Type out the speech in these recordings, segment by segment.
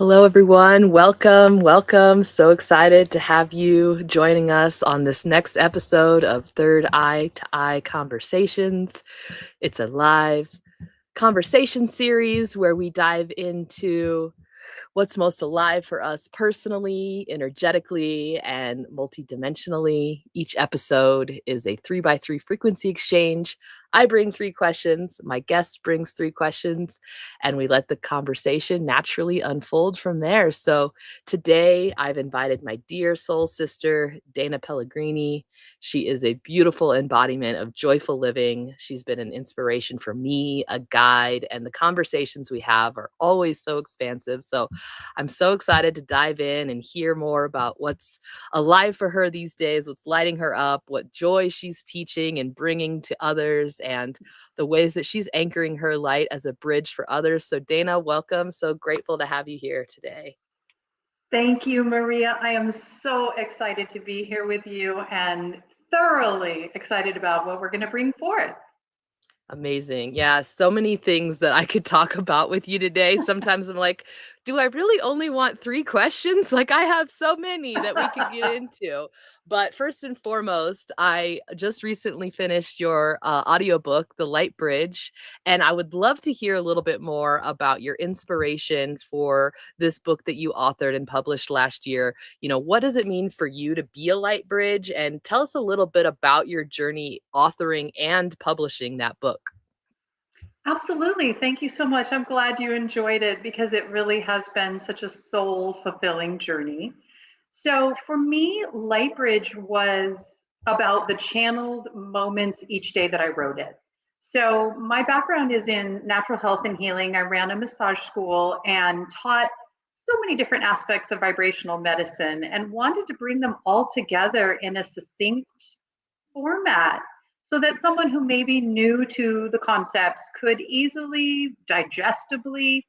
Hello, everyone. Welcome, welcome. So excited to have you joining us on this next episode of Third Eye to Eye Conversations. It's a live conversation series where we dive into what's most alive for us personally, energetically, and multidimensionally. Each episode is a 3x3 frequency exchange. I bring three questions, my guest brings three questions, and we let the conversation naturally unfold from there. So today I've invited my dear soul sister, Dana Pellegrini. She is a beautiful embodiment of joyful living. She's been an inspiration for me, a guide, and the conversations we have are always so expansive. So I'm so excited to dive in and hear more about what's alive for her these days, what's lighting her up, what joy she's teaching and bringing to others, and the ways that she's anchoring her light as a bridge for others. So, Dana, welcome. So grateful to have you here today. Thank you, Maria. I am so excited to be here with you and thoroughly excited about what we're going to bring forth. Amazing. Yeah, so many things that I could talk about with you today. Sometimes I'm like, do I really only want three questions? Like, I have so many that we could get into. But first and foremost, I just recently finished your audiobook, The LightBridge, and I would love to hear a little bit more about your inspiration for this book that you authored and published last year. What does it mean for you to be a light bridge? And tell us a little bit about your journey authoring and publishing that book. Absolutely. Thank you so much. I'm glad you enjoyed it because it really has been such a soul fulfilling journey. So, for me, Lightbridge was about the channeled moments each day that I wrote it. So, my background is in natural health and healing. I ran a massage school and taught so many different aspects of vibrational medicine and wanted to bring them all together in a succinct format so that someone who may be new to the concepts could easily, digestibly,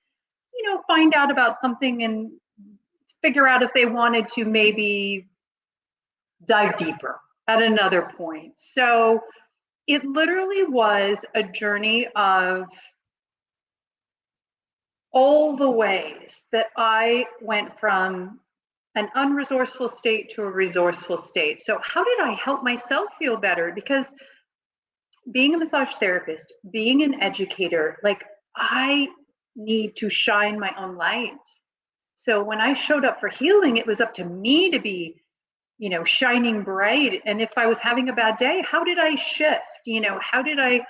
find out about something and figure out if they wanted to maybe dive deeper at another point. So it literally was a journey of all the ways that I went from an unresourceful state to a resourceful state. So, how did I help myself feel better? Because being a massage therapist, being an educator, like I need to shine my own light. So when I showed up for healing, it was up to me to be, shining bright. And if I was having a bad day, how did I shift? How did I,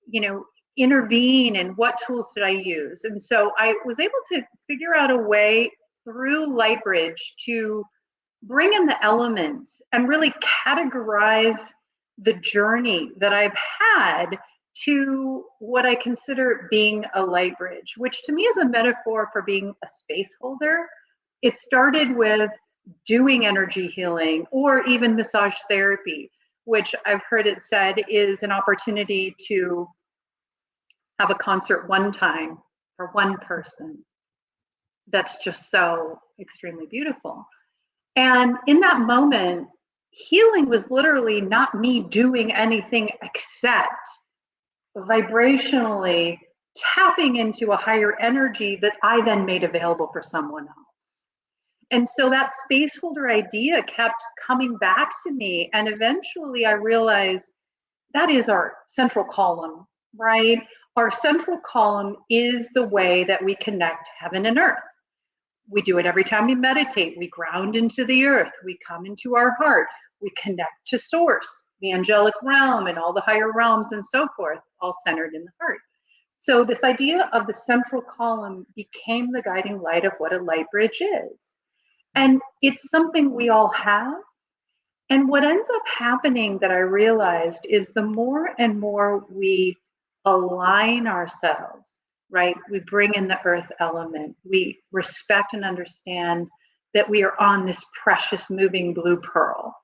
you know, intervene and what tools did I use? And so I was able to figure out a way through Lightbridge to bring in the elements and really categorize the journey that I've had to what I consider being a light bridge, which to me is a metaphor for being a space holder. It started with doing energy healing or even massage therapy, which I've heard it said is an opportunity to have a concert one time for one person. That's just so extremely beautiful. And in that moment, healing was literally not me doing anything except vibrationally tapping into a higher energy that I then made available for someone else. And so that space holder idea kept coming back to me. And eventually I realized that is our central column, right? Our central column is the way that we connect heaven and earth. We do it every time we meditate. We ground into the earth. We come into our heart. We connect to source, the angelic realm, and all the higher realms and so forth, all centered in the heart. So, this idea of the central column became the guiding light of what a light bridge is. And it's something we all have. And what ends up happening that I realized is the more and more we align ourselves, right? We bring in the earth element, we respect and understand that we are on this precious moving blue pearl.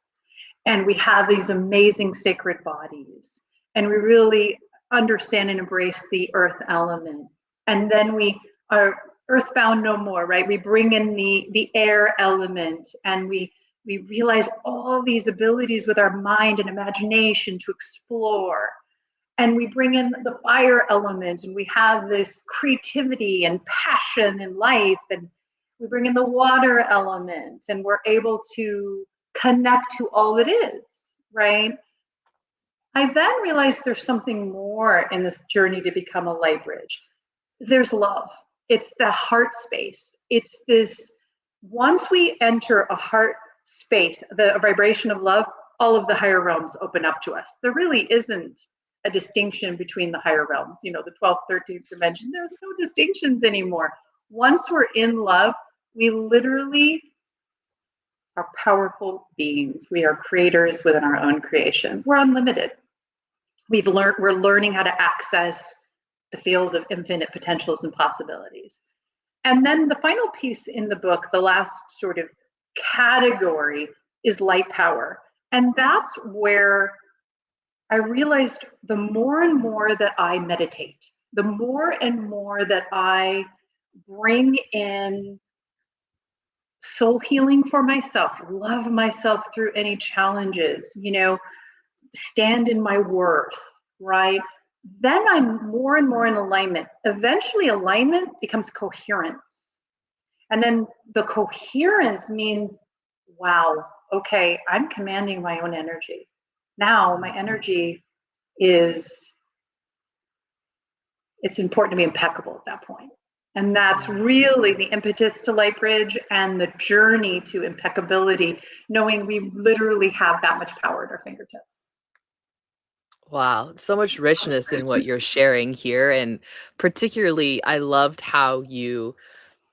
And we have these amazing sacred bodies. And we really understand and embrace the earth element. And then we are earthbound no more, right? We bring in the air element and we realize all these abilities with our mind and imagination to explore. And we bring in the fire element and we have this creativity and passion in life. And We bring in the water element and we're able to connect to all that is, right? I then realized there's something more in this journey to become a light bridge. There's love. It's the heart space. It's this, once we enter a heart space, the vibration of love, all of the higher realms open up to us. There really isn't a distinction between the higher realms, you know, the 12th, 13th dimension. There's no distinctions anymore. Once we're in love, we literally are powerful beings. We are creators within our own creation. We're unlimited. We're learning how to access the field of infinite potentials and possibilities. And then the final piece in the book, the last sort of category, is light power. And that's where I realized the more and more that I meditate, the more and more that I bring in soul healing for myself, love myself through any challenges, you know, stand in my worth, right? Then I'm more and more in alignment. Eventually, alignment becomes coherence. And then the coherence means, wow, okay, I'm commanding my own energy. Now my energy is, it's important to be impeccable at that point. And that's really the impetus to LightBridge and the journey to impeccability, knowing we literally have that much power at our fingertips. Wow, so much richness in what you're sharing here, and particularly, I loved how you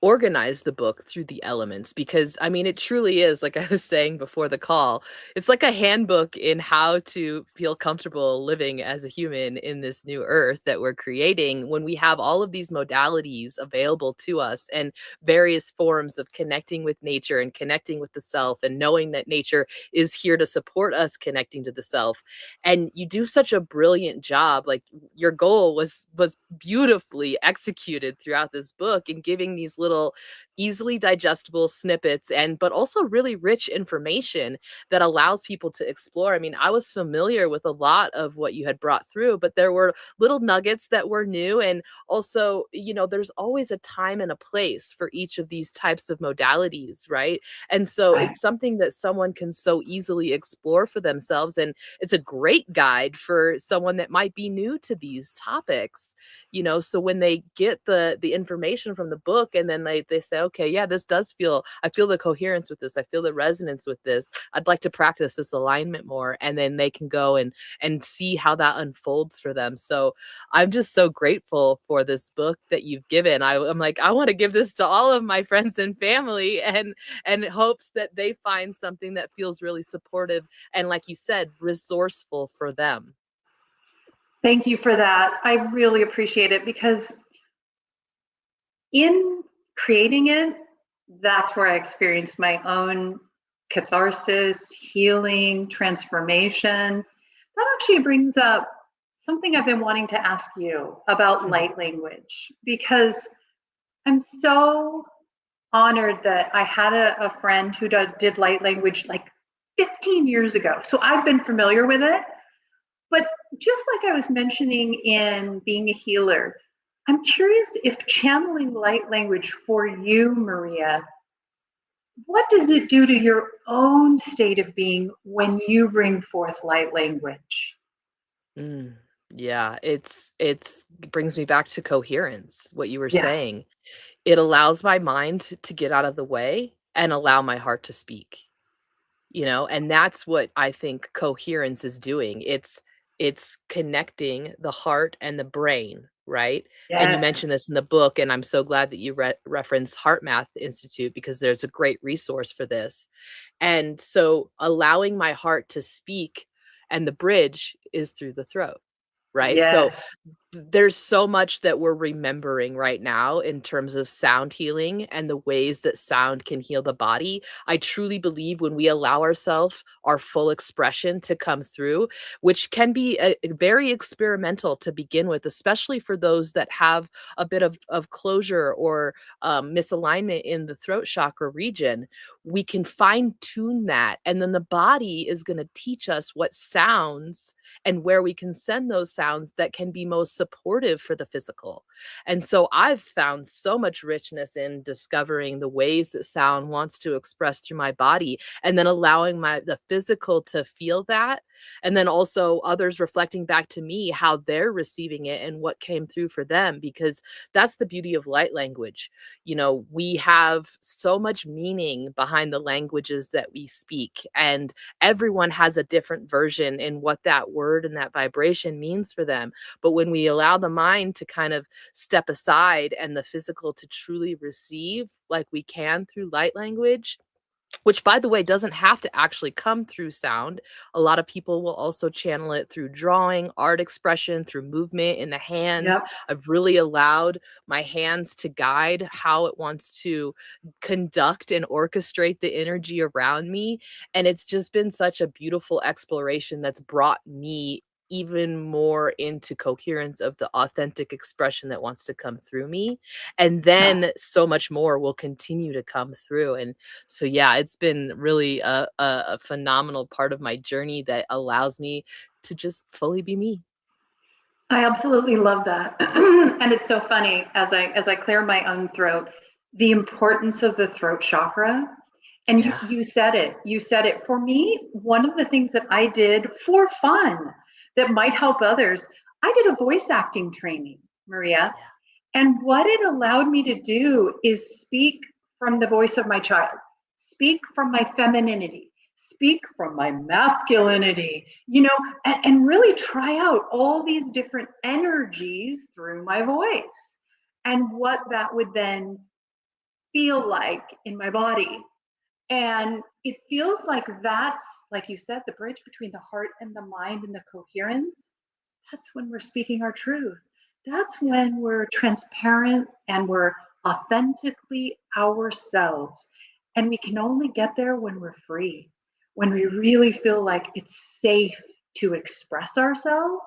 organize the book through the elements because I mean it truly is like I was saying before the call. It's like a handbook in how to feel comfortable living as a human in this new earth that we're creating when we have all of these modalities available to us and various forms of connecting with nature and connecting with the self and knowing that nature is here to support us connecting to the self. And you do such a brilliant job. Like your goal was beautifully executed throughout this book and giving these little easily digestible snippets and but also really rich information that allows people to explore. I mean, I was familiar with a lot of what you had brought through, but there were little nuggets that were new. And also, you know, there's always a time and a place for each of these types of modalities, right? And so Right. it's something that someone can so easily explore for themselves. And it's a great guide for someone that might be new to these topics, you know. So when they get the information from the book and then they say, okay, yeah, this does feel, I feel the coherence with this, I feel the resonance with this, I'd like to practice this alignment more, and then they can go and see how that unfolds for them. So I'm just so grateful for this book that you've given. I'm like, I want to give this to all of my friends and family, and hopes that they find something that feels really supportive and, like you said, resourceful for them. Thank you for that. I really appreciate it because in creating it, that's where I experienced my own catharsis, healing, transformation. That actually brings up something I've been wanting to ask you about light language because I'm so honored that I had a friend who did light language like 15 years ago. So I've been familiar with it. But just like I was mentioning in being a healer, I'm curious if channeling light language for you, Maria, what does it do to your own state of being when you bring forth light language? Mm, yeah, it's brings me back to coherence, what you were Yeah. saying. It allows my mind to get out of the way and allow my heart to speak. You know, and that's what I think coherence is doing. It's connecting the heart and the brain, right? And you mentioned Yes. this in the book, and I'm so glad that you referenced Heart Math Institute because there's a great resource for this. And so allowing my heart to speak, and the bridge is through the throat, right? So Yes. there's so much that we're remembering right now in terms of sound healing and the ways that sound can heal the body. I truly believe when we allow ourselves our full expression to come through, which can be very experimental to begin with, especially for those that have a bit of closure or misalignment in the throat chakra region, we can fine tune that. And then the body is going to teach us what sounds and where we can send those sounds that can be most supportive for the physical. And so I've found so much richness in discovering the ways that sound wants to express through my body, and then allowing the physical to feel that, and then also others reflecting back to me how they're receiving it and what came through for them, because that's the beauty of light language. We have so much meaning behind the languages that we speak, and everyone has a different version in what that word and that vibration means for them. But when we allow the mind to kind of step aside and the physical to truly receive, like we can through light language, which, by the way, doesn't have to actually come through sound. A lot of people will also channel it through drawing, art expression, through movement in the hands. Yep. I've really allowed my hands to guide how it wants to conduct and orchestrate the energy around me. And it's just been such a beautiful exploration that's brought me even more into coherence of the authentic expression that wants to come through me. And Yeah. then so much more will continue to come through. And so yeah, it's been really a phenomenal part of my journey that allows me to just fully be me. I absolutely love that. And it's so funny as I clear my own throat, the importance of the throat chakra. And you Yeah. you said it. You said it. For me, one of the things that I did for fun that might help others, I did a voice acting training, Maria. Yeah. And what it allowed me to do is speak from the voice of my child, speak from my femininity, speak from my masculinity, and really try out all these different energies through my voice and what that would then feel like in my body. And it feels like that's, like you said, the bridge between the heart and the mind and the coherence. That's when we're speaking our truth. That's when we're transparent and we're authentically ourselves. And we can only get there when we're free, when we really feel like it's safe to express ourselves.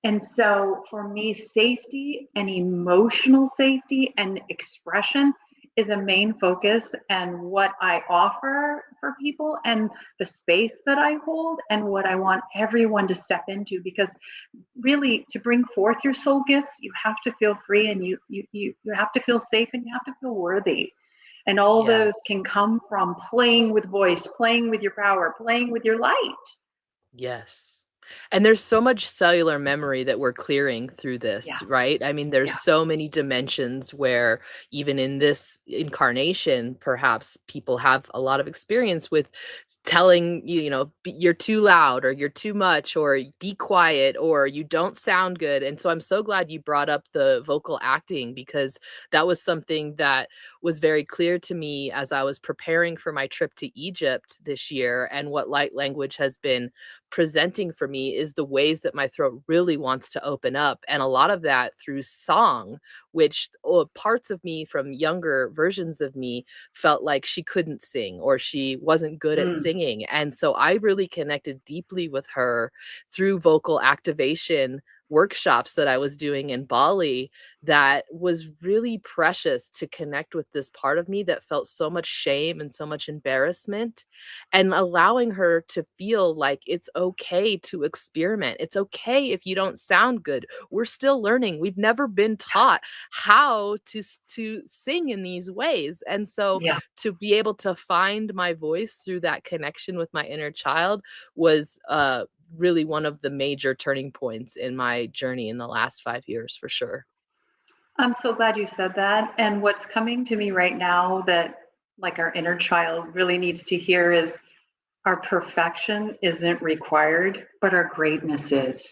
And so for me, safety and emotional safety and expression is a main focus, and what I offer for people and the space that I hold and what I want everyone to step into. Because really, to bring forth your soul gifts, you have to feel free, and you have to feel safe, and you have to feel worthy. And all Yes. those can come from playing with voice, playing with your power, playing with your light. Yes. And there's so much cellular memory that we're clearing through Yeah, this, right? I mean, there's yeah. so many dimensions where even in this incarnation, perhaps people have a lot of experience with telling you, you're too loud or you're too much or be quiet or you don't sound good. And so I'm so glad you brought up the vocal acting, because that was something that was very clear to me as I was preparing for my trip to Egypt this year. And what light language has been presenting for me is the ways that my throat really wants to open up. And a lot of that through song, which parts of me from younger versions of me felt like she couldn't sing or she wasn't good at Mm. singing. And so I really connected deeply with her through vocal activation workshops that I was doing in Bali. That was really precious to connect with this part of me that felt so much shame and so much embarrassment, and allowing her to feel like it's okay to experiment. It's okay if you don't sound good. We're still learning. We've never been taught how to sing in these ways. And so Yeah. to be able to find my voice through that connection with my inner child was really one of the major turning points in my journey in the last 5 years, for sure. I'm so glad you said that. And what's coming to me right now that, like, our inner child really needs to hear is our perfection isn't required, but our greatness is.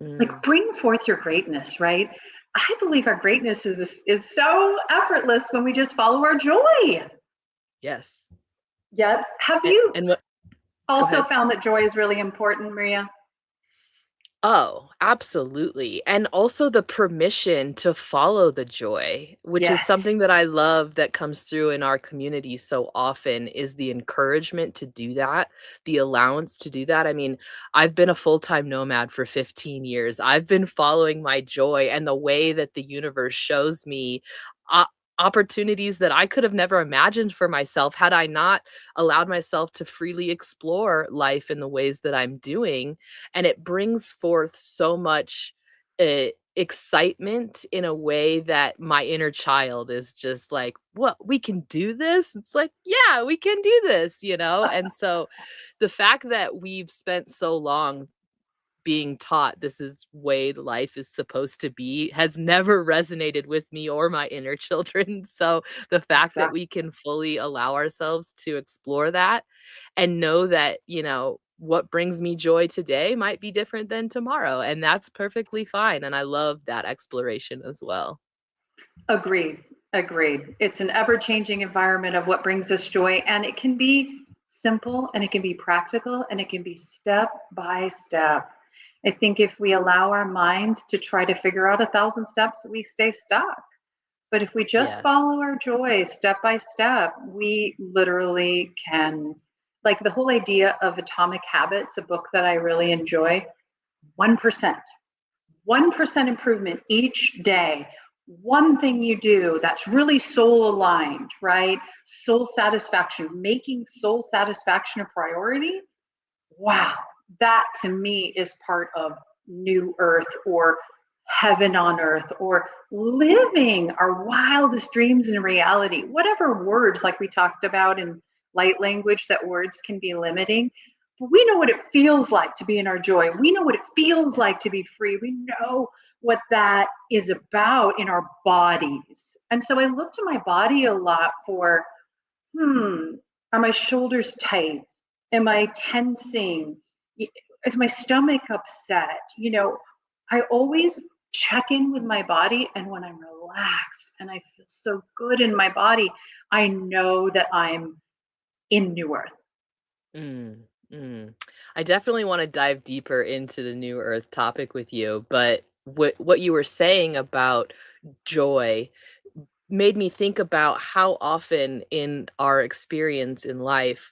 Like, Mm, bring forth your greatness, right? I believe our greatness is so effortless when we just follow our joy. yes. Yet, have And, you and what, go also ahead. found that joy is really important, Maria? Oh, absolutely. And also the permission to follow the joy, which is Yes. something that I love that comes through in our community so often, is the encouragement to do that, the allowance to do that. I mean, I've been a full-time nomad for 15 years. I've been following my joy and the way that the universe shows me o- opportunities that I could have never imagined for myself had I not allowed myself to freely explore life in the ways that I'm doing. And it brings forth so much excitement in a way that my inner child is just like, "What? We can do this?" It's like, "Yeah, we can do this," you know? And so the fact that we've spent so long being taught this is way life is supposed to be has never resonated with me or my inner children. So the fact that Exactly. we can fully allow ourselves to explore that and know that, what brings me joy today might be different than tomorrow. And that's perfectly fine. And I love that exploration as well. Agreed. Agreed. It's an ever changing environment of what brings us joy. And it can be simple and it can be practical and it can be step by step. I think if we allow our minds to try to figure out 1,000 steps, we stay stuck. But if we just Yes. follow our joy step by step, we literally can. Like the whole idea of Atomic Habits, a book that I really enjoy, 1%. 1% improvement each day. One thing you do that's really soul aligned, right? Soul satisfaction, making soul satisfaction a priority. Wow, that to me is part of new earth or heaven on earth or living our wildest dreams in reality. Whatever words, like we talked about in light language, that words can be limiting. But we know what it feels like to be in our joy. We know what it feels like to be free. We know what that is about in our bodies. And so I look to my body a lot for, are my shoulders tight? Am I tensing? Is my stomach upset? I always check in with my body. And when I'm relaxed and I feel so good in my body, I know that I'm in New Earth. Mm, mm. I definitely want to dive deeper into the new earth topic with you, but what you were saying about joy made me think about how often in our experience in life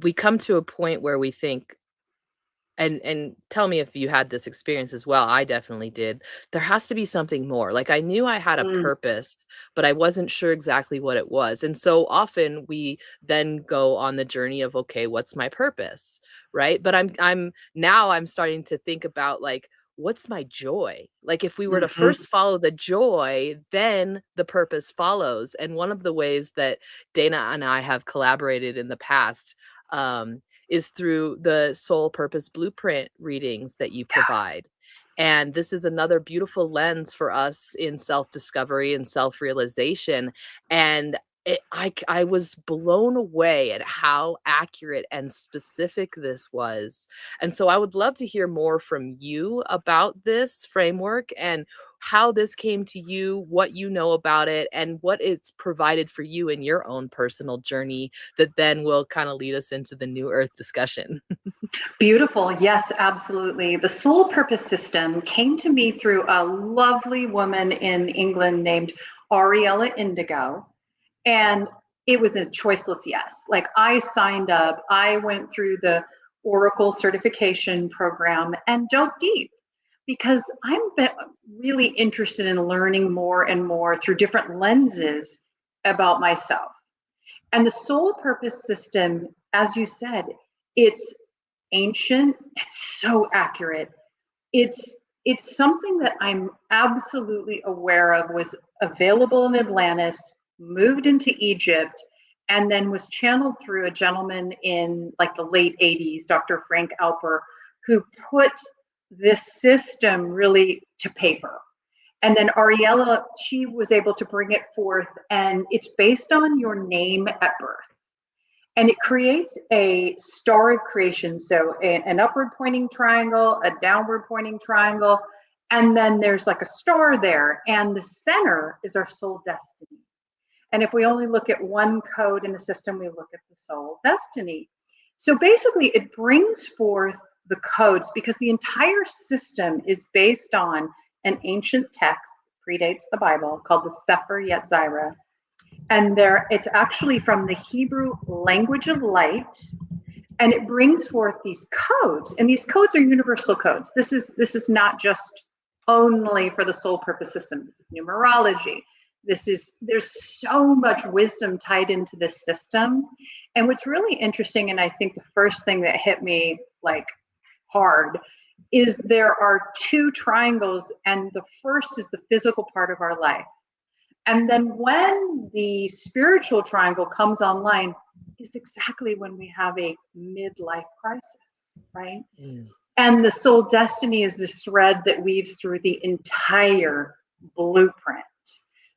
we come to a point where we think, and tell me if you had this experience as well. I definitely did. There has to be something more. Like I knew I had a Mm, purpose, but I wasn't sure exactly what it was. And so often we then go on the journey of, okay, what's my purpose? Right? But I'm starting to think about, like, what's my joy? Like if we were to mhm. first follow the joy, then the purpose follows. And one of the ways that Dana and I have collaborated in the past, um is through the soul purpose blueprint readings that you provide. And this is another beautiful lens for us in self-discovery and self-realization. And I was blown away at how accurate and specific this was. And so I would love to hear more from you about this framework and how this came to you, what you know about it, and what it's provided for you in your own personal journey that then will kind of lead us into the new earth discussion. Beautiful. Yes, absolutely. The soul purpose system came to me through a lovely woman in England named Ariella Indigo. And it was a choiceless yes. Like I signed up, I went through the Oracle certification program and dove deep because really interested in learning more and more through different lenses about myself. And the soul purpose system, as you said, it's ancient, it's so accurate. It's something that I'm absolutely aware of was available in Atlantis, moved into Egypt, and then was channeled through a gentleman in like the late 80s, Dr. Frank Alper, who put this system really to paper. And then Ariella, she was able to bring it forth, and it's based on your name at birth. And it creates a star of creation. So an upward pointing triangle, a downward pointing triangle, and then there's like a star there. And the center is our soul destiny. And if we only look at one code in the system, we look at the soul destiny. So basically, it brings forth the codes because the entire system is based on an ancient text, predates the Bible, called the Sefer Yetzirah. And it's actually from the Hebrew language of light, and it brings forth these codes, and these codes are universal codes. This is not just only for the soul purpose system. This is numerology. There's so much wisdom tied into this system. And what's really interesting, and I think the first thing that hit me like hard, is there are two triangles, and the first is the physical part of our life. And then when the spiritual triangle comes online is exactly when we have a midlife crisis, right? Mm. And the soul destiny is this thread that weaves through the entire blueprint.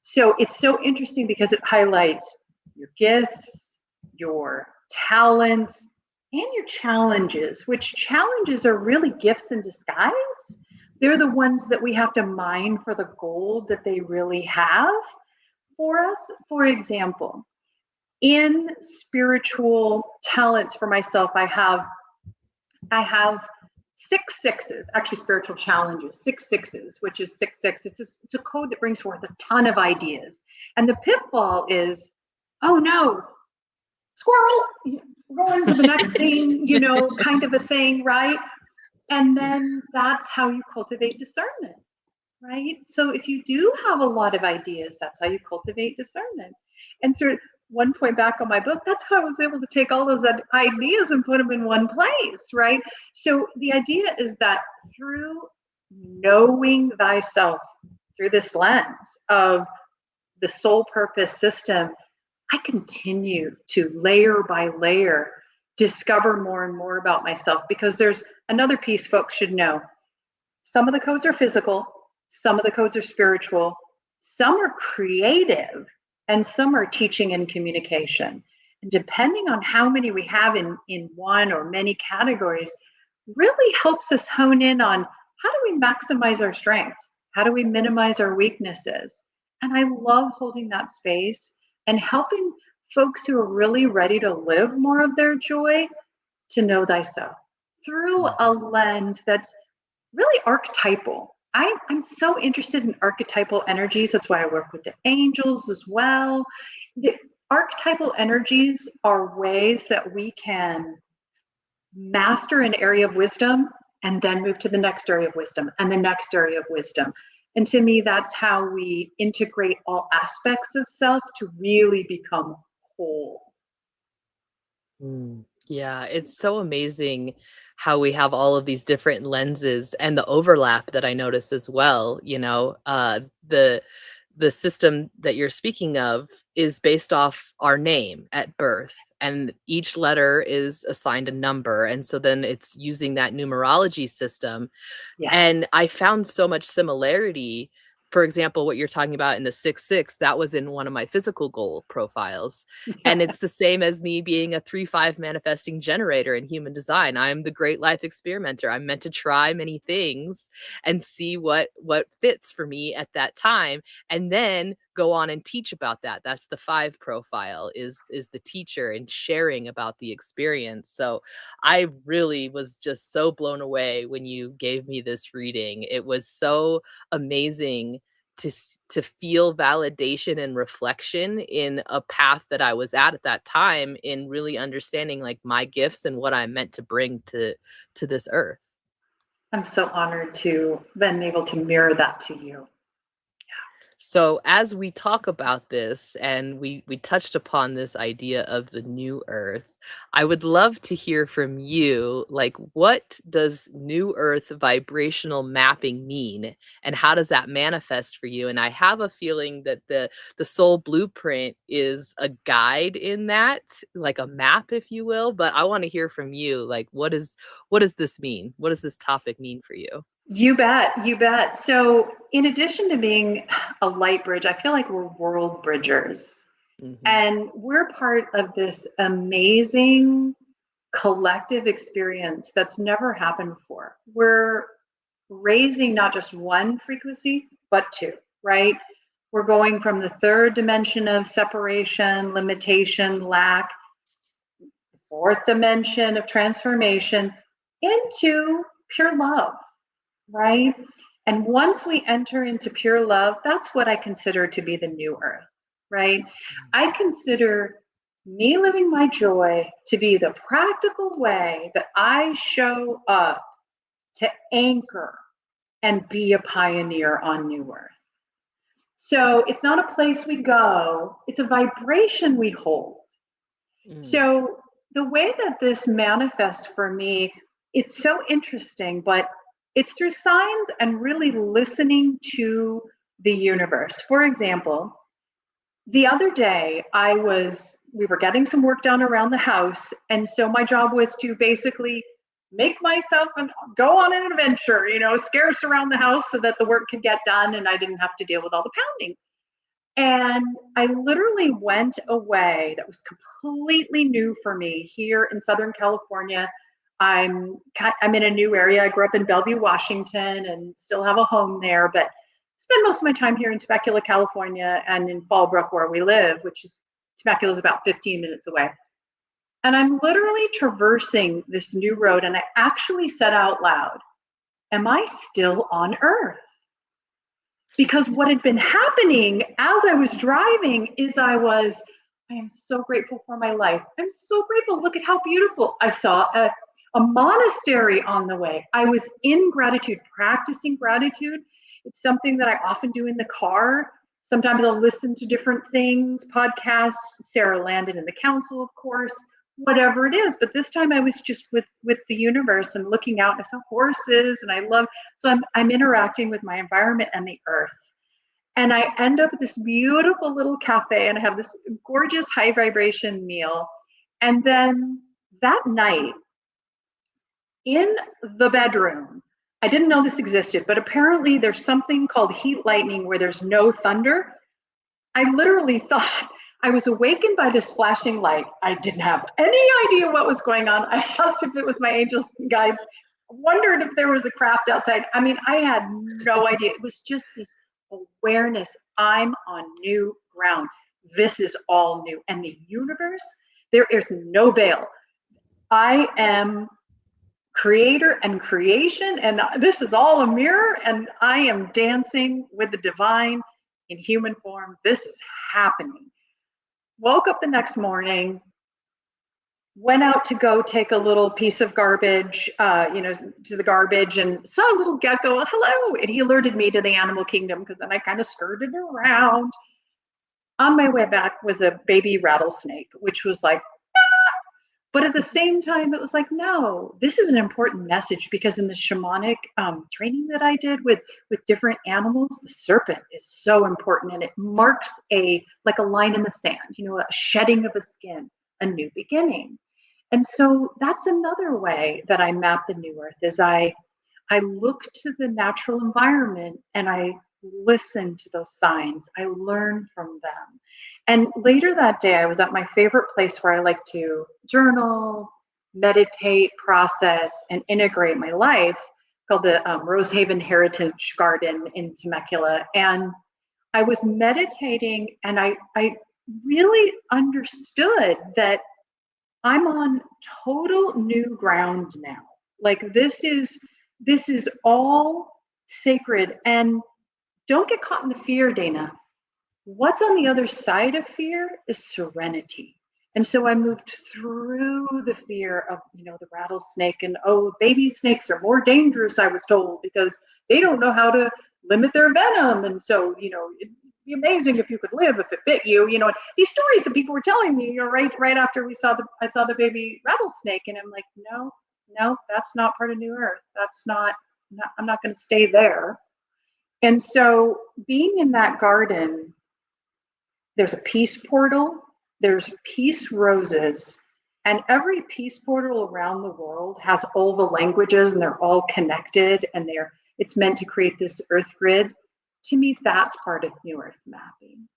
So it's so interesting because it highlights your gifts, your talents, and your challenges, which challenges are really gifts in disguise. They're the ones that we have to mine for the gold that they really have for us. For example, in spiritual talents for myself, I have six sixes, actually spiritual challenges, six sixes, which is 6 6. It's a code that brings forth a ton of ideas. And the pitfall is, oh no, squirrel, going to the next thing, kind of a thing, right? And then that's how you cultivate discernment, right? So if you do have a lot of ideas, that's how you cultivate discernment. And so one point back on my book, that's how I was able to take all those ideas and put them in one place, right? So the idea is that through knowing thyself, through this lens of the soul purpose system, I continue to layer by layer discover more and more about myself, because there's another piece folks should know. Some of the codes are physical, some of the codes are spiritual, some are creative, and some are teaching and communication. And depending on how many we have in one or many categories, really helps us hone in on how do we maximize our strengths? How do we minimize our weaknesses? And I love holding that space and helping folks who are really ready to live more of their joy to know thyself through a Mhm. lens that's really archetypal. I'm so interested in archetypal energies. That's why I work with the angels as well. The archetypal energies are ways that we can master an area of wisdom and then move to the next area of wisdom and the next area of wisdom. And to me, that's how we integrate all aspects of self to really become whole. Mm. Yeah, it's so amazing how we have all of these different lenses and the overlap that I notice as well, the system that you're speaking of is based off our name at birth, and each letter is assigned a number, and so then it's using that numerology system. Yes. And I found so much similarity. For example, what you're talking about in the 6 6, that was in one of my physical goal profiles. And it's the same as me being a 3 5 manifesting generator in human design. I'm the great life experimenter. I'm meant to try many things and see what fits for me at that time, and then go on and teach about that. That's the 5 profile, is the teacher and sharing about the experience. So I really was just so blown away when you gave me this reading. It was so amazing to feel validation and reflection in a path that I was at that time, in really understanding like my gifts and what I'm meant to bring to this earth. I'm so honored to been able to mirror that to you. So as we talk about this and we touched upon this idea of the new earth, I would love to hear from you, like what does new earth vibrational mapping mean, and how does that manifest for you? And I have a feeling that the soul blueprint is a guide in that, like a map if you will, but I want to hear from you, like what does this mean? What does this topic mean for you? You bet, you bet. So, in addition to being a light bridge, I feel like we're world bridgers. Mhm. And we're part of this amazing collective experience that's never happened before. We're raising not just one frequency, but two, right? We're going from the third dimension of separation, limitation, lack, fourth dimension of transformation into pure love, right? And once we enter into pure love, that's what I consider to be the new earth, right? I consider me living my joy to be the practical way that I show up to anchor and be a pioneer on new earth. So it's not a place we go, it's a vibration we hold. Mm. So the way that this manifests for me, it's so interesting, but It's through signs and really listening to the universe. For example, the other day we were getting some work done around the house, and so my job was to basically make myself and go on an adventure, scarce around the house so that the work could get done and I didn't have to deal with all the pounding. And I literally went away. That was completely new for me here in Southern California. I'm in a new area. I grew up in Bellevue, Washington, and still have a home there, but spend most of my time here in Temecula, California, and in Fallbrook, where we live, which is Temecula is about 15 minutes away. And I'm literally traversing this new road, and I actually said out loud, "Am I still on Earth?" Because what had been happening as I was driving is I am so grateful for my life. I'm so grateful. Look at how beautiful. I saw a monastery on the way. I was in gratitude, practicing gratitude. It's something that I often do in the car. Sometimes I'll listen to different things, podcasts, Sarah Landon and the Council, of course, whatever it is. But this time I was just with the universe and looking out, and I saw horses, and I'm interacting with my environment and the earth. And I end up at this beautiful little cafe, and I have this gorgeous high vibration meal. And then that night in the bedroom, I didn't know this existed, but apparently there's something called heat lightning where there's no thunder. I literally thought I was awakened by this flashing light. I didn't have any idea what was going on. I asked if it was my angels and guides, wondered if there was a craft outside. I mean, I had no idea. It was just this awareness. I'm on new ground. This is all new. And the universe, there is no veil. I am creator and creation, and this is all a mirror, and I am dancing with the divine in human form. This is happening. Woke up the next morning, went out to go take a little piece of garbage, to the garbage, and saw a little gecko. Hello, and he alerted me to the animal kingdom, because then I kind of skirted around. On my way back was a baby rattlesnake, which was like, but at the same time, it was like, no, this is an important message, because in the shamanic training that I did with different animals, the serpent is so important, and it marks like a line in the sand, a shedding of a skin, a new beginning. And so that's another way that I map the new earth, is I look to the natural environment and I listen to those signs. I learn from them. And later that day, I was at my favorite place where I like to journal, meditate, process, and integrate my life, called the Rosehaven Heritage Garden in Temecula. And I was meditating, and I really understood that I'm on total new ground now. Like this is all sacred. And don't get caught in the fear, Dana. What's on the other side of fear is serenity. And so I moved through the fear of, the rattlesnake, and baby snakes are more dangerous, I was told, because they don't know how to limit their venom. And so, it'd be amazing if you could live if it bit you, these stories that people were telling me, right after I saw the baby rattlesnake, and I'm like, no, that's not part of New Earth. I'm not going to stay there. And so being in that garden, there's a peace portal, there's peace roses, and every peace portal around the world has all the languages, and they're all connected, and it's meant to create this earth grid. To me, that's part of New Earth mapping,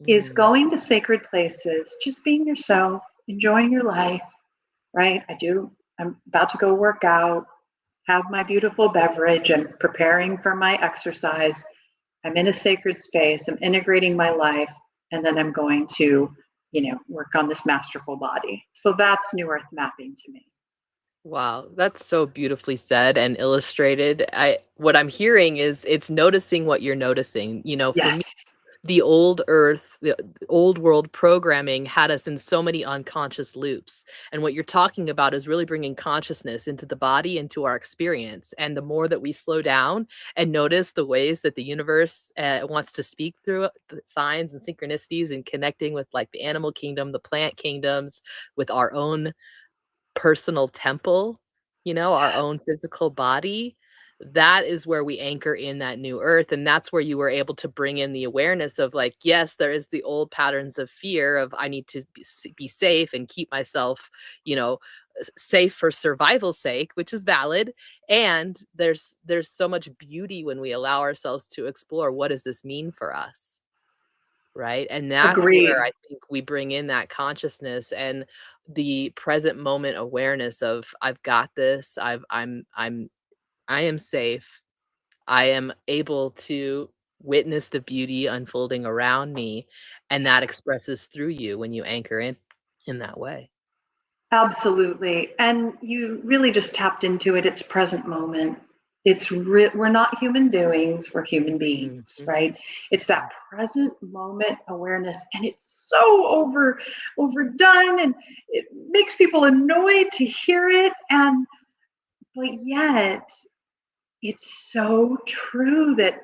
is going to sacred places, just being yourself, enjoying your life, right? I'm about to go work out, have my beautiful beverage, and preparing for my exercise. I'm in a sacred space, I'm integrating my life, and then I'm going to, work on this masterful body. So that's New Earth mapping to me. Wow, that's so beautifully said and illustrated. What I'm hearing is it's noticing what you're noticing. For me, Yes. the old earth, the old world programming had us in so many unconscious loops. And what you're talking about is really bringing consciousness into the body, into our experience. And the more that we slow down and notice the ways that the universe wants to speak through the signs and synchronicities, and connecting with like the animal kingdom, the plant kingdoms, with our own personal temple, our own physical body, that is where we anchor in that new earth. And that's where you were able to bring in the awareness of like, yes, there is the old patterns of fear of I need to be safe and keep myself, you know, safe for survival's sake, which is valid. And there's so much beauty when we allow ourselves to explore what does this mean for us. Right. And that's where Agreed. I think we bring in that consciousness and the present moment awareness of I've got this. I am safe. I am able to witness the beauty unfolding around me, and that expresses through you when you anchor in that way. Absolutely. And you really just tapped into it. It's present moment. We're not human doings, we're human beings, Mhm. right? It's that present moment awareness, and it's so overdone, and it makes people annoyed to hear it. And but yet it's so true that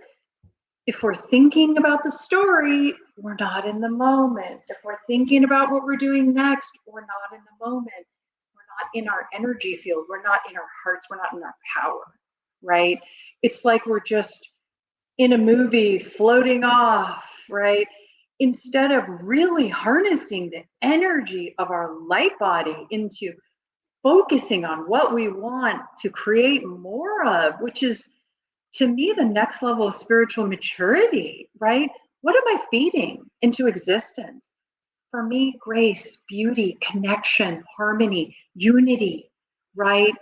if we're thinking about the story, we're not in the moment. If we're thinking about what we're doing next, we're not in the moment. We're not in our energy field. We're not in our hearts. We're not in our power, right? It's like we're just in a movie floating off, right? Instead of really harnessing the energy of our light body into focusing on what we want to create more of, which is to me the next level of spiritual maturity, right? What am I feeding into existence? For me, grace, beauty, connection, harmony, unity, right?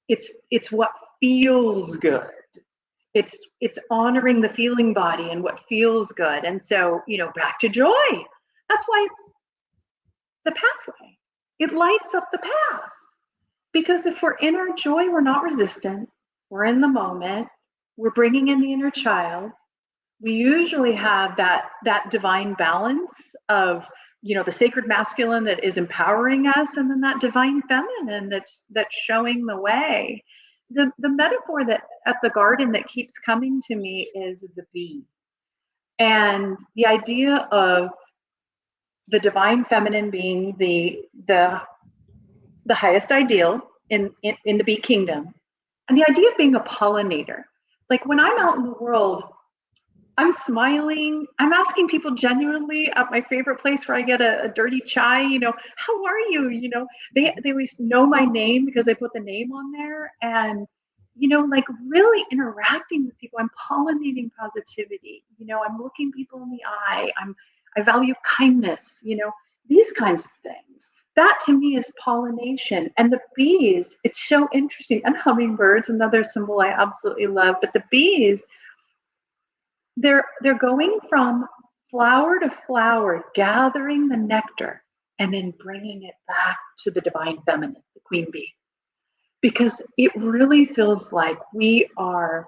It's what feels good. It's honoring the feeling body and what feels good. And so, back to joy. That's why it's the pathway. It lights up the path. Because if we're in our joy, we're not resistant. We're in the moment. We're bringing in the inner child. We usually have that divine balance of the sacred masculine that is empowering us, and then that divine feminine that's showing the way. The metaphor that at the garden that keeps coming to me is the bee, and the idea of the divine feminine being the highest ideal in the bee kingdom, and the idea of being a pollinator. Like when I'm out in the world, I'm smiling. I'm asking people genuinely at my favorite place where I get a dirty chai, how are you? They always know my name because I put the name on there. And, like really interacting with people. I'm pollinating positivity. I'm looking people in the eye. I value kindness, these kinds of things. That to me is pollination. And the bees, it's so interesting. And hummingbirds, another symbol I absolutely love. But the bees, they're going from flower to flower, gathering the nectar and then bringing it back to the divine feminine, the queen bee, because it really feels like we are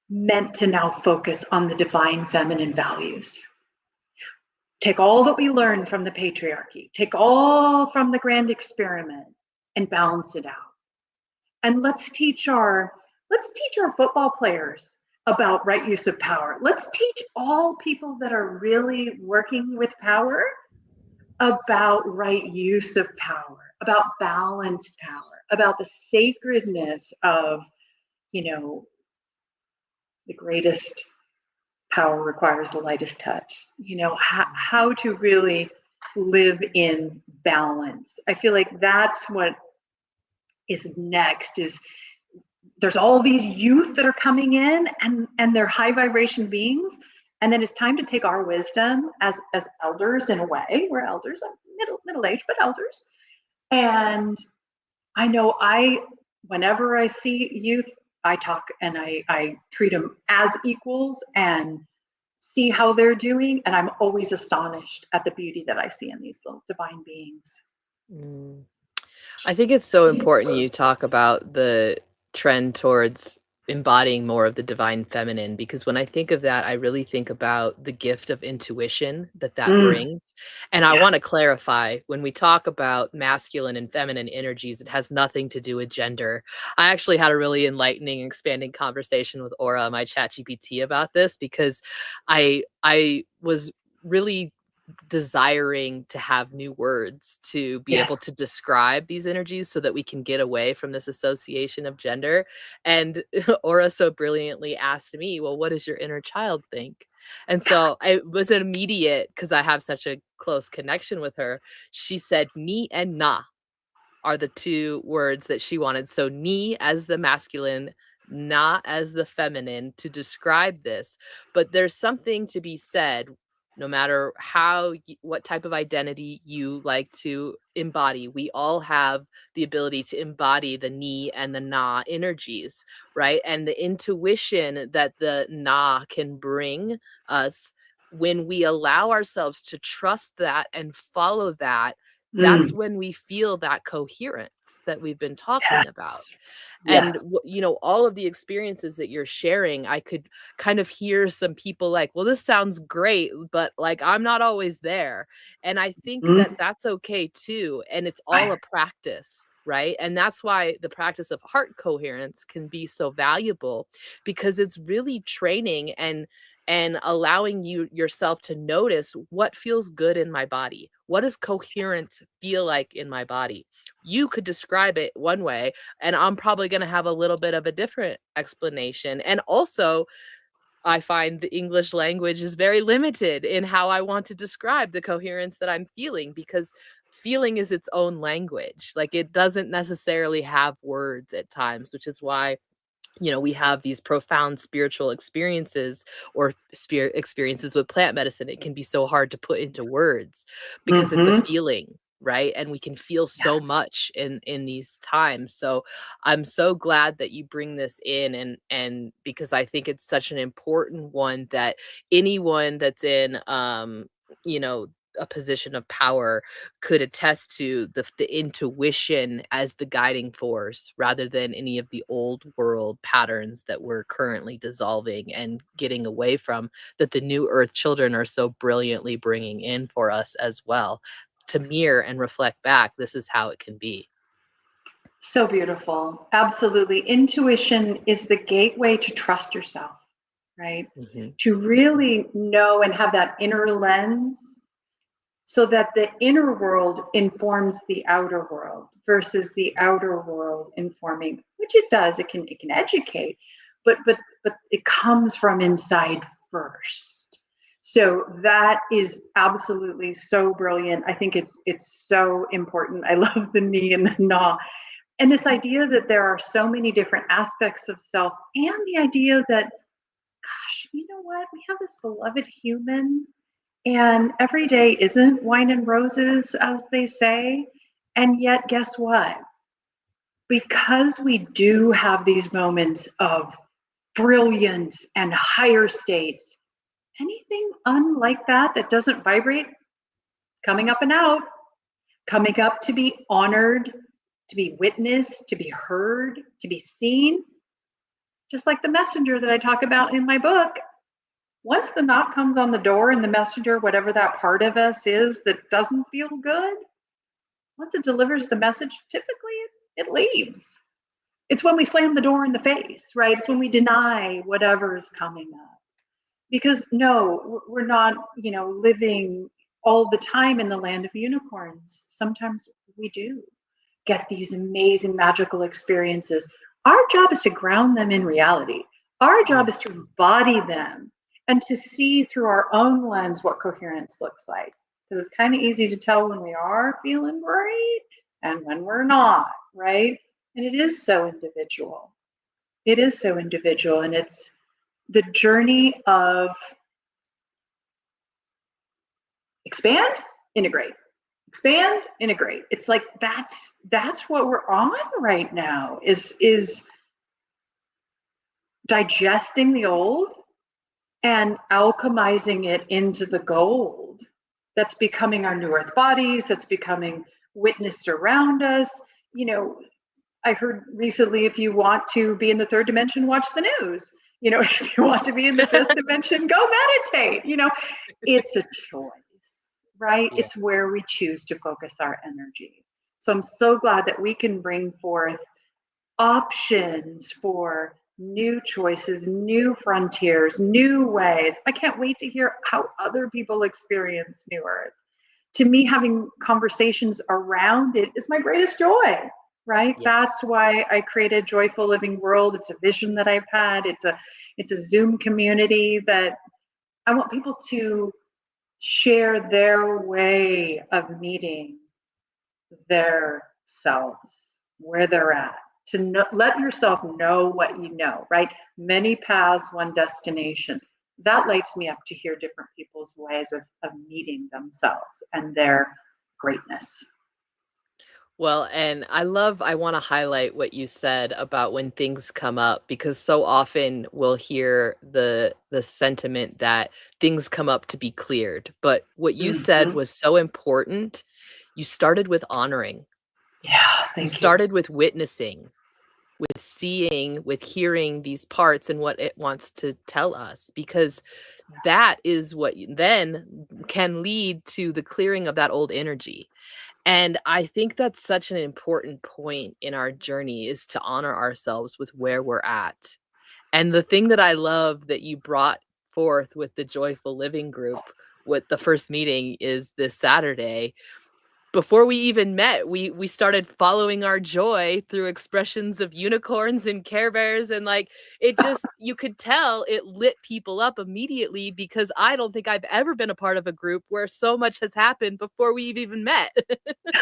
meant to now focus on the divine feminine values. Take all that we learned from the patriarchy, take all from the grand experiment, and balance it out. And let's teach our football players about right use of power. Let's teach all people that are really working with power about right use of power, about balanced power, about the sacredness of, you know, the greatest power requires the lightest touch. How to really live in balance. I feel like that's what is next is there's all these youth that are coming in, and they're high vibration beings, and then it's time to take our wisdom as elders. In a way, we're elders. I'm middle age, but elders. And I know whenever I see youth, I talk and I treat them as equals and see how they're doing, and I'm always astonished at the beauty that I see in these little divine beings. Mm. I think it's so important you talk about the trend towards embodying more of the divine feminine, because when I think of that, I really think about the gift of intuition that Mm, brings. And I yeah. want to clarify, when we talk about masculine and feminine energies, it has nothing to do with gender. I actually had a really enlightening, expanding conversation with Aura, my chat GPT, about this, because I was really desiring to have new words to be able Yes. to describe these energies so that we can get away from this association of gender. And Aura so brilliantly asked me, well, what does your inner child think? And so it was an immediate, because I have such a close connection with her. She said ni and na are the two words that she wanted. So ni as the masculine, na as the feminine, to describe this. But there's something to be said, no matter what type of identity you like to embody. We all have the ability to embody the ni and the na energies, right? And the intuition that the na can bring us, when we allow ourselves to trust that and follow that, that's Mm. when we feel that coherence that we've been talking about. Yes. And Yes. all of the experiences that you're sharing, I could kind of hear some people like, well, this sounds great, but like I'm not always there. And I think that Mm. that's okay too. And it's all I, a practice, right? And that's why the practice of heart coherence can be so valuable, because it's really training and allowing you yourself to notice what feels good in my body. What does coherence feel like in my body? You could describe it one way, and I'm probably going to have a little bit of a different explanation. And also, I find the English language is very limited in how I want to describe the coherence that I'm feeling, because feeling is its own language. Like, it doesn't necessarily have words at times, which is why we have these profound spiritual experiences, or spirit experiences with plant medicine. It can be so hard to put into words because it's a mm-hmm. feeling, right? And we can feel so Yes. much in these times. So I'm so glad that you bring this in, and because I think it's such an important one, that anyone that's in you know a position of power could attest to the intuition as the guiding force, rather than any of the old world patterns that we're currently dissolving and getting away from, that the new earth children are so brilliantly bringing in for us as well, to mirror and reflect back, this is how it can be. So beautiful. Absolutely. Intuition is the gateway to trust yourself, right? Hmm. To really know and have that inner lens so that the inner world informs the outer world versus the outer world informing, which it does. It can educate, but it comes from inside first. So that is absolutely so brilliant. I think it's so important. I love the knee and the na. And this idea that there are so many different aspects of self, and the idea that, gosh, you know what? We have this beloved human, and every day isn't wine and roses, as they say. And yet, guess what? Because we do have these moments of brilliance and higher states, anything unlike that doesn't vibrate, coming up and out, coming up to be honored, to be witnessed, to be heard, to be seen, just like the messenger that I talk about in my book. Once the knock comes on the door and the messenger, whatever that part of us is that doesn't feel good, once it delivers the message, typically it leaves. It's when we slam the door in the face, right? It's when we deny whatever is coming up. Because no, we're not, living all the time in the land of unicorns. Sometimes we do get these amazing magical experiences. Our job is to ground them in reality. Our job is to embody them and to see through our own lens what coherence looks like. Because it's kind of easy to tell when we are feeling great and when we're not, right? And it is so individual. It is so individual. And it's the journey of expand, integrate, expand, integrate. It's like that's what we're on right now, is digesting the old and alchemizing it into the gold that's becoming our new earth bodies, that's becoming witnessed around us. you know I heard recently, if you want to be in the third dimension, watch the news. If you want to be in the fifth dimension, go meditate. It's a choice, right? Yeah. It's where we choose to focus our energy. So I'm so glad that we can bring forth options for new choices, new frontiers, new ways. I can't wait to hear how other people experience New Earth. To me, having conversations around it is my greatest joy, right? Yes. That's why I created Joyful Living World. It's a vision that I've had. It's a Zoom community that I want people to share their way of meeting their selves, where they're at, to know, let yourself know what you know, right? Many paths, one destination. That lights me up to hear different people's ways of meeting themselves and their greatness. Well, and I want to highlight what you said about when things come up, because so often we'll hear the sentiment that things come up to be cleared. But what you said Mhm. was so important. You started with honoring. Yeah, You thank you. started with witnessing, with seeing, with hearing these parts and what it wants to tell us, because that is what then can lead to the clearing of that old energy. And I think that's such an important point in our journey, is to honor ourselves with where we're at. And the thing that I love that you brought forth with the Joyful Living group, with the first meeting is this Saturday. Before we even met, we started following our joy through expressions of unicorns and Care Bears, and, like, it just, you could tell it lit people up immediately, because I don't think I've ever been a part of a group where so much has happened before we've even met.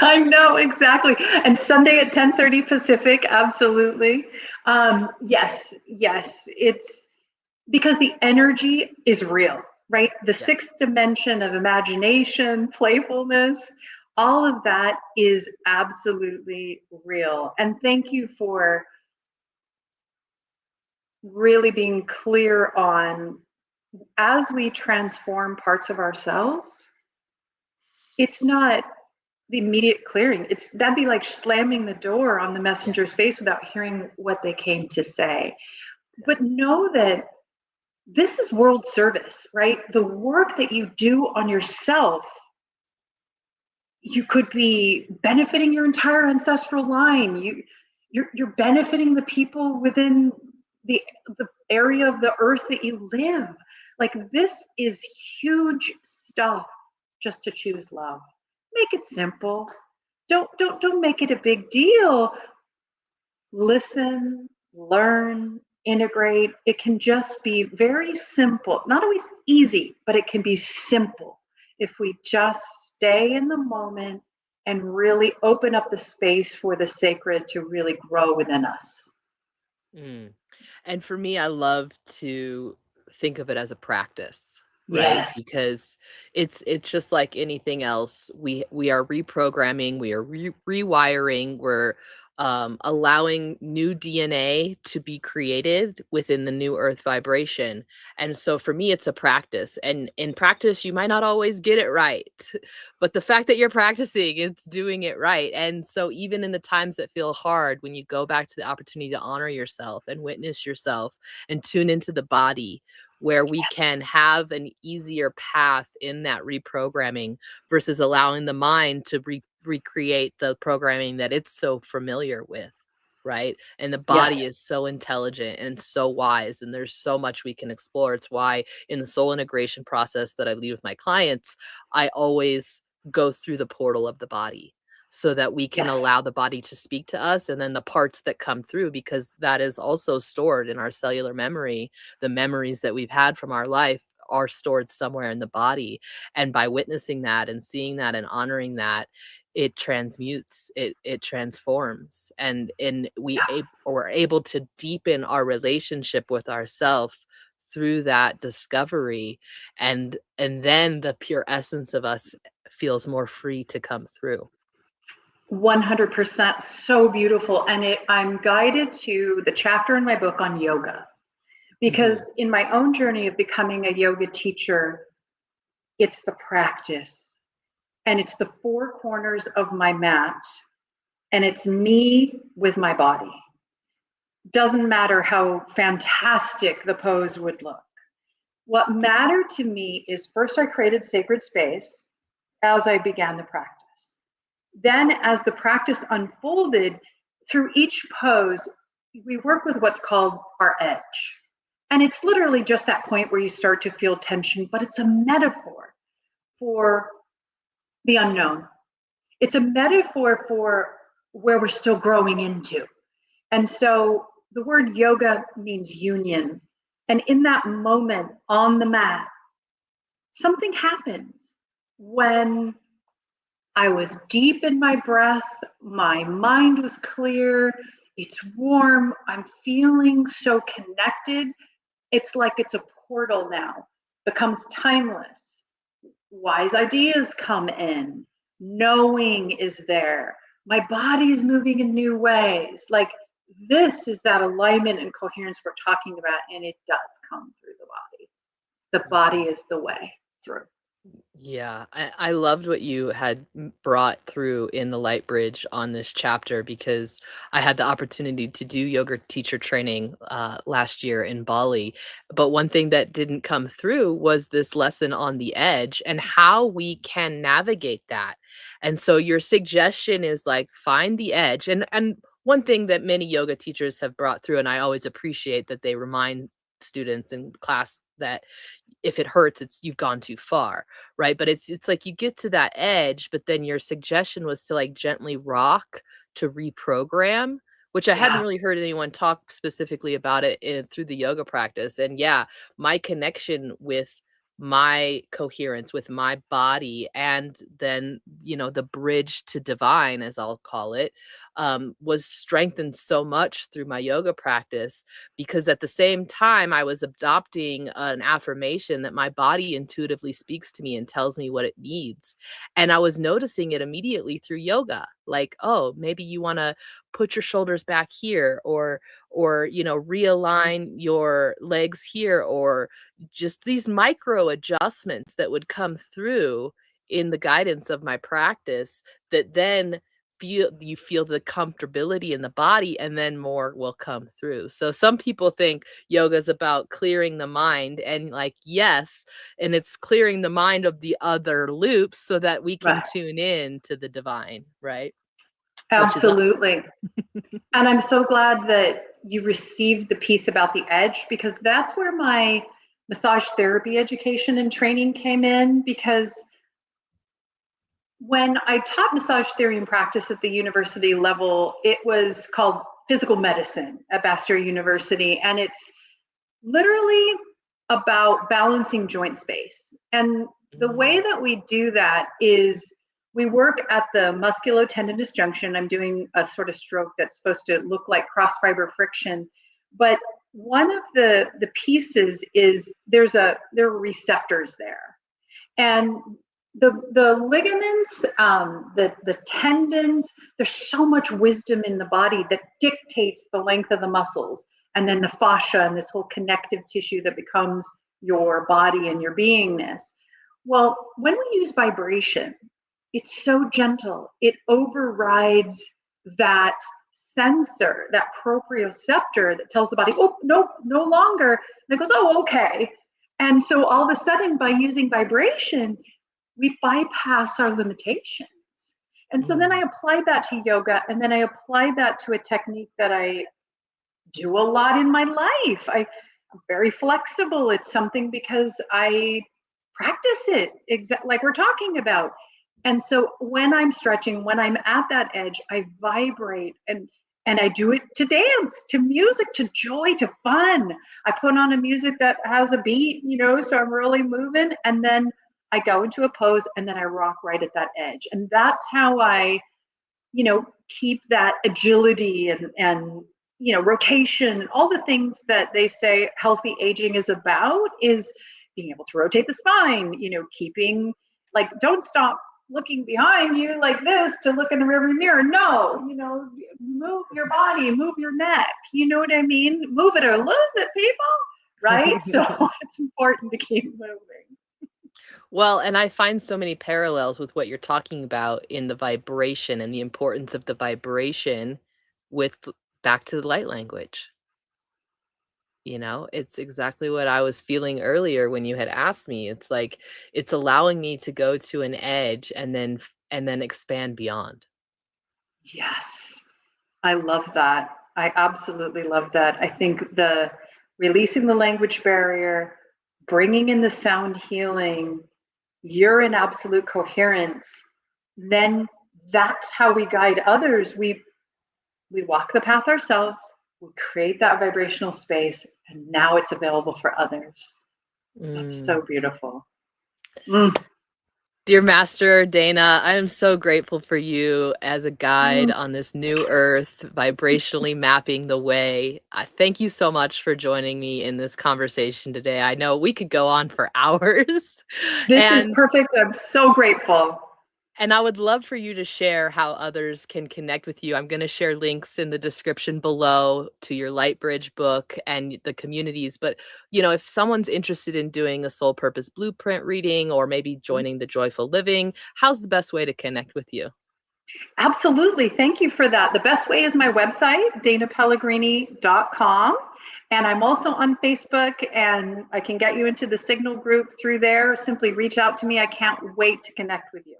I know exactly. And Sunday at 10:30 Pacific, absolutely. Yes, yes. It's because the energy is real, right? The Yeah. sixth dimension of imagination, playfulness, all of that is absolutely real. And thank you for really being clear on, as we transform parts of ourselves, it's not the immediate clearing. It's that'd be like slamming the door on the Yes. messenger's face without hearing what they came to say. Yeah. But know that this is world service, right? The work that you do on yourself, you could be benefiting your entire ancestral line. You're benefiting the people within the area of the earth that you live. Like, this is huge stuff. Just to choose love, make it simple. Don't make it a big deal. Listen, learn, integrate. It can just be very simple. Not always easy, but it can be simple if we just stay in the moment and really open up the space for the sacred to really grow within us. Mm. And for me, I love to think of it as a practice, right? Yes. Because it's just like anything else. We are reprogramming, we are rewiring, we're allowing new DNA to be created within the new earth vibration. And so for me, it's a practice. And in practice, you might not always get it right. But the fact that you're practicing, it's doing it right. And so even in the times that feel hard, when you go back to the opportunity to honor yourself and witness yourself and tune into the body, where we can have an easier path in that reprogramming versus allowing the mind to recreate the programming that it's so familiar with. Right. And the body Yes. is so intelligent and so wise, and there's so much we can explore. It's why in the soul integration process that I lead with my clients, I always go through the portal of the body, so that we can Yes. allow the body to speak to us, and then the parts that come through, because that is also stored in our cellular memory. The memories that we've had from our life are stored somewhere in the body, and by witnessing that and seeing that and honoring that, it transmutes, it transforms, and we're able to deepen our relationship with ourself through that discovery, and then the pure essence of us feels more free to come through. 100%. So beautiful. And I'm guided to the chapter in my book on yoga, Mhm. because in my own journey of becoming a yoga teacher, it's the practice, and it's the four corners of my mat, and it's me with my body. Doesn't matter how fantastic the pose would look. What mattered to me is, first, I created sacred space as I began the practice. Then, as the practice unfolded, through each pose, we work with what's called our edge. And it's literally just that point where you start to feel tension, but it's a metaphor for the unknown. It's a metaphor for where we're still growing into. And so the word yoga means union. And in that moment on the mat, something happens when I was deep in my breath, my mind was clear, it's warm, I'm feeling so connected. It's like it's a portal now, becomes timeless. Wise ideas come in, knowing is there, my body's moving in new ways. Like, this is that alignment and coherence we're talking about, and it does come through the body. The body is the way through. Yeah, I loved what you had brought through in the LightBridge on this chapter because I had the opportunity to do yoga teacher training last year in Bali. But one thing that didn't come through was this lesson on the edge and how we can navigate that. And so your suggestion is like find the edge. And one thing that many yoga teachers have brought through, and I always appreciate that they remind students in class that if it hurts, it's you've gone too far, right? But it's like you get to that edge, but then your suggestion was to like gently rock to reprogram, which I hadn't Yeah. really heard anyone talk specifically about it through the yoga practice. And yeah, my connection with my coherence with my body and then the bridge to divine, as I'll call it, was strengthened so much through my yoga practice because at the same time I was adopting an affirmation that my body intuitively speaks to me and tells me what it needs. And I was noticing it immediately through yoga. Like, oh, maybe you want to put your shoulders back here or realign your legs here, or just these micro adjustments that would come through in the guidance of my practice that then you feel the comfortability in the body and then more will come through. So some people think yoga is about clearing the mind, and like yes, and it's clearing the mind of the other loops so that we can Right. tune in to the divine, right? Which is us. Absolutely. And I'm so glad that you received the piece about the edge, because that's where my massage therapy education and training came in. Because when I taught massage theory and practice at the university level, it was called physical medicine at Bastyr University. And it's literally about balancing joint space. And the way Mm. that we do that is we work at the musculotendinous junction. I'm doing a sort of stroke that's supposed to look like cross fiber friction. But one of the pieces is there are receptors there. And the ligaments, the tendons, there's so much wisdom in the body that dictates the length of the muscles, and then the fascia and this whole connective tissue that becomes your body and your beingness. Well, when we use vibration, it's so gentle. It overrides that sensor, that proprioceptor that tells the body, oh, nope, no longer. And it goes, oh, okay. And so all of a sudden, by using vibration, we bypass our limitations. And so then I Mm. applied that to yoga, and then I applied that to a technique that I do a lot in my life. I'm very flexible. It's something because I practice it, like we're talking about. And so when I'm stretching, when I'm at that edge, I vibrate, and I do it to dance, to music, to joy, to fun. I put on a music that has a beat, so I'm really moving. And then I go into a pose, and then I rock right at that edge. And that's how I, keep that agility and rotation, all the things that they say healthy aging is about, is being able to rotate the spine, keeping, like, don't stop looking behind you like this to look in the rearview mirror. No, move your body, move your neck. You know what I mean? Move it or lose it, people. Right? So it's important to keep moving. Well, and I find so many parallels with what you're talking about in the vibration and the importance of the vibration with back to the light language. It's exactly what I was feeling earlier when you had asked me. It's like it's allowing me to go to an edge and then expand beyond. Yes, I love that. I absolutely love that. I think the releasing the language barrier, bringing in the sound healing, you're in absolute coherence, then that's how we guide others. We walk the path ourselves, we create that vibrational space, and now it's available for others. That's so beautiful. Mm. Dear Master Dana, I am so grateful for you as a guide Mm. on this new earth, vibrationally mapping the way. I thank you so much for joining me in this conversation today. I know we could go on for hours, This is and perfect. I'm so grateful. I would love for you to share how others can connect with you. I'm going to share links in the description below to your LightBridge book and the communities. But, if someone's interested in doing a soul purpose blueprint reading or maybe joining the Joyful Living, how's the best way to connect with you? Absolutely. Thank you for that. The best way is my website, danapellegrini.com. And I'm also on Facebook, and I can get you into the Signal group through there. Simply reach out to me. I can't wait to connect with you.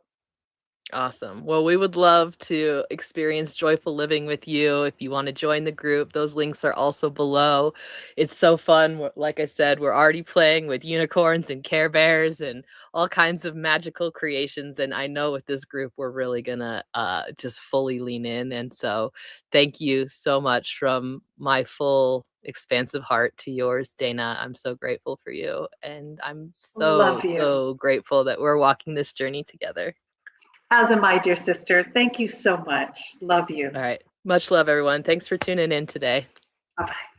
Awesome. Well, we would love to experience joyful living with you. If you want to join the group, those links are also below. It's so fun. Like I said, we're already playing with unicorns and Care Bears and all kinds of magical creations. And I know with this group, we're really going to just fully lean in. And so thank you so much from my full expansive heart to yours, Dana. I'm so grateful for you. And I'm so, Love you. so grateful that we're walking this journey together. As am I, dear sister. Thank you so much. Love you. All right. Much love, everyone. Thanks for tuning in today. Bye bye.